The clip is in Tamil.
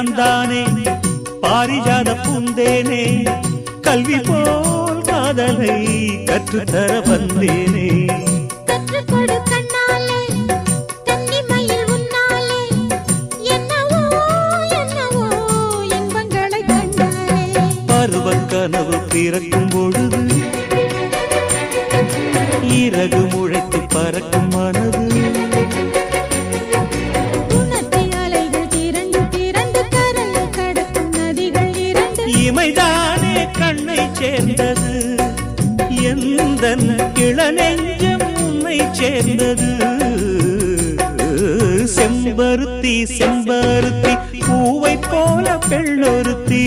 நான் தானே பாரிஜாத பூந்தேனே கல்வி போல் காதலை கற்றுத்தர வந்தேனே கற்றுக்கொடு கண்ணாலே கன்னிமயில் உன்னாலே என்னவோ என்னவோ இன்பங்களை கண்டாலே பருவக் கனவு பிறக்கும் பொழுது இறகு முளைத்து பறக்கும் மனது இமைதானே கண்ணை சேர்ந்தது எந்தன் இளநெஞ்சம் உன்னை சேர்ந்தது செம்பருத்தி செம்பருத்தி பூவை போல பெண்ணொருத்தி